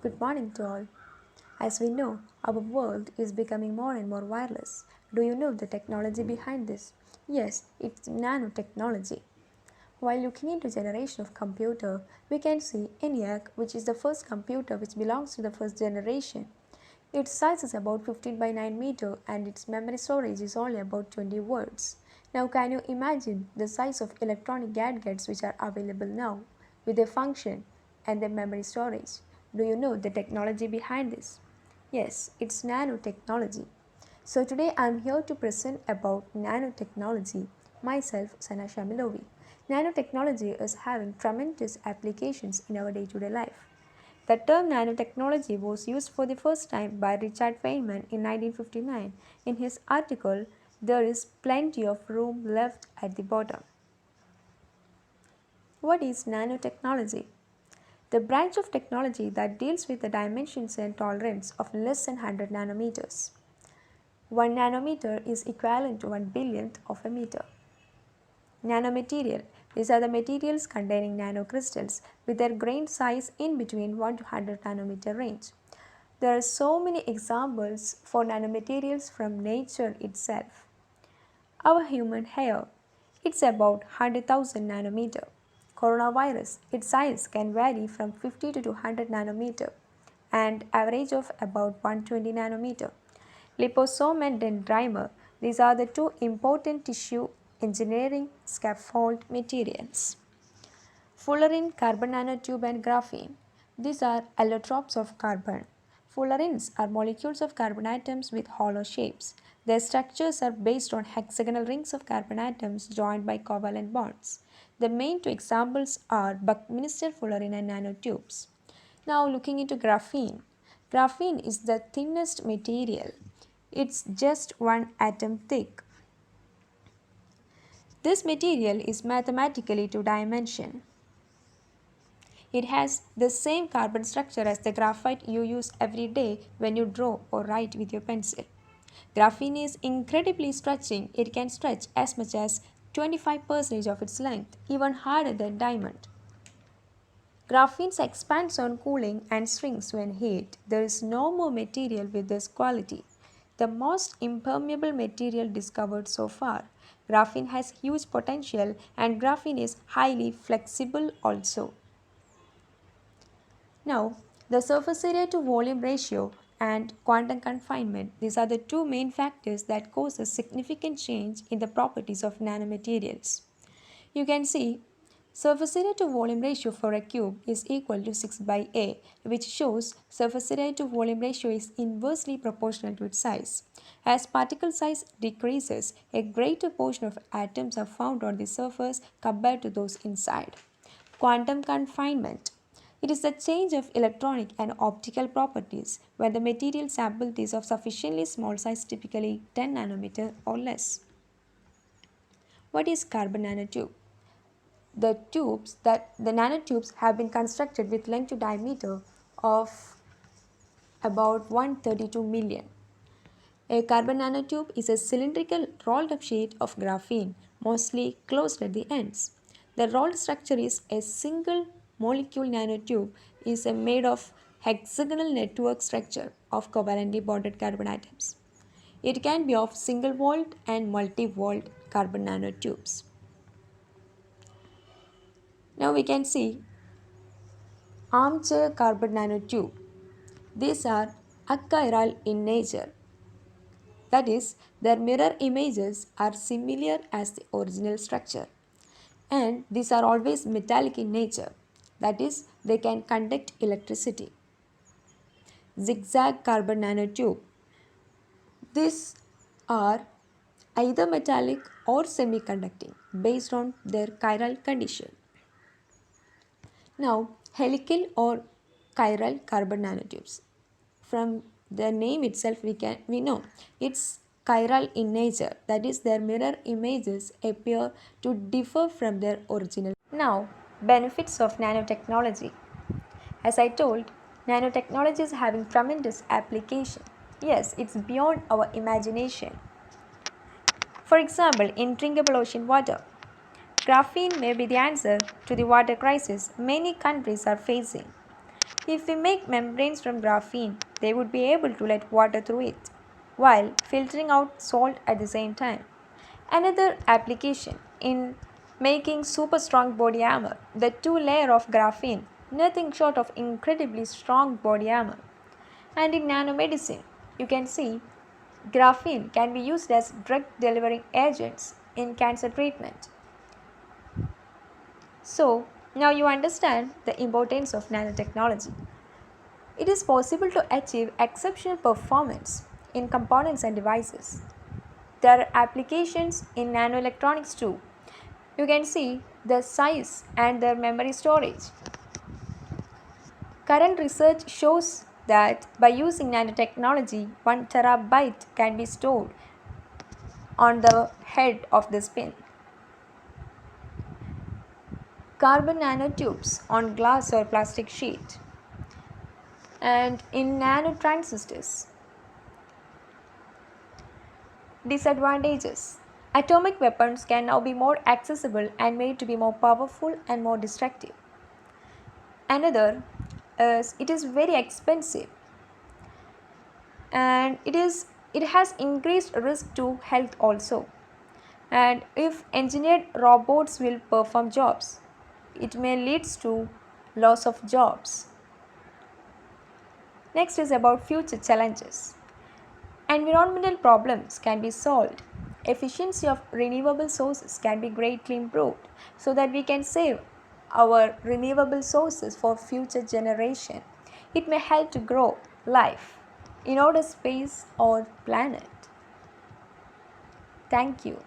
Good morning to all. As we know, our world is becoming more and more wireless. Do you know the technology behind this? Yes, it's nanotechnology. While looking into generation of computer, we can see ENIAC, which is the first computer which belongs to the first generation. Its size is about 15 by 9 meter and its memory storage is only about 20 words. Now can you imagine the size of electronic gadgets which are available now with their function and their memory storage? Do you know the technology behind this? Yes, it's nanotechnology. So today I'm here to present about nanotechnology. Myself, Sana Shamilovi. Nanotechnology is having tremendous applications in our day-to-day life. The term nanotechnology was used for the first time by Richard Feynman in 1959 in his article There is Plenty of Room Left at the Bottom. What is nanotechnology? The branch of technology that deals with the dimensions and tolerance of less than 100 nanometers. 1 nanometer is equivalent to 1 billionth of a meter. Nanomaterial. These are the materials containing nanocrystals with their grain size in between 1 to 100 nanometer range. There are so many examples for nanomaterials from nature itself. Our human hair, it's about 100,000 nanometer. Coronavirus, its size can vary from 50 to 200 nanometer and average of about 120 nanometer. Liposome and dendrimer, these are the two important tissue engineering scaffold materials. Fullerene, carbon nanotube and graphene. These are allotropes of carbon. Fullerenes are molecules of carbon atoms with hollow shapes. Their structures are based on hexagonal rings of carbon atoms joined by covalent bonds. The main two examples are Buckminster fullerene and nanotubes. Now looking into graphene. Graphene is the thinnest material. It's just one atom thick. This material is mathematically two-dimensional. It has the same carbon structure as the graphite you use every day when you draw or write with your pencil. Graphene is incredibly stretching. It can stretch as much as 25% of its length, even harder than diamond. Graphene expands on cooling and shrinks when heat. There is no more material with this quality. The most impermeable material discovered so far. Graphene has huge potential and graphene is highly flexible also. Now, the surface area to volume ratio and quantum confinement, these are the two main factors that cause a significant change in the properties of nanomaterials. You can see surface area to volume ratio for a cube is equal to 6 by A, which shows surface area to volume ratio is inversely proportional to its size. As particle size decreases, a greater portion of atoms are found on the surface compared to those inside. Quantum confinement. It is the change of electronic and optical properties when the material sample is of sufficiently small size, typically 10 nanometer or less. What is carbon nanotube? The nanotubes have been constructed with length to diameter of about 132 million. A carbon nanotube is a cylindrical rolled up sheet of graphene, mostly closed at the ends. The rolled structure is a single molecule nanotube is made of hexagonal network structure of covalently bonded carbon atoms. It can be of single walled and multi-walled carbon nanotubes. Now we can see armchair carbon nanotube. These are achiral in nature. That is, their mirror images are similar as the original structure. And these are always metallic in nature. That is, they can conduct electricity. Zigzag carbon nanotube. These are either metallic or semiconducting based on their chiral condition. Now, helical or chiral carbon nanotubes. From the name itself we know it's chiral in nature, that is their mirror images appear to differ from their original. Now, benefits of nanotechnology. As I told, nanotechnology is having tremendous application. Yes, it's beyond our imagination. For example, in drinkable ocean water, graphene may be the answer to the water crisis many countries are facing. If we make membranes from graphene, they would be able to let water through it while filtering out salt at the same time. Another application in making super strong body armor, the two-layer of graphene, nothing short of incredibly strong body armor. And in nanomedicine, you can see graphene can be used as drug delivering agents in cancer treatment. So, now you understand the importance of nanotechnology. It is possible to achieve exceptional performance in components and devices. There are applications in nanoelectronics too. You can see the size and their memory storage. Current research shows that by using nanotechnology, 1 terabyte can be stored on the head of the pin. Carbon nanotubes on glass or plastic sheet. And in nanotransistors. Disadvantages. Atomic weapons can now be more accessible and made to be more powerful and more destructive. Another is it is very expensive and it has increased risk to health also. And if engineered robots will perform jobs, it may lead to loss of jobs. Next is about future challenges. Environmental problems can be solved. Efficiency of renewable sources can be greatly improved so that we can save our renewable sources for future generation. It may help to grow life in outer space or planet. Thank you.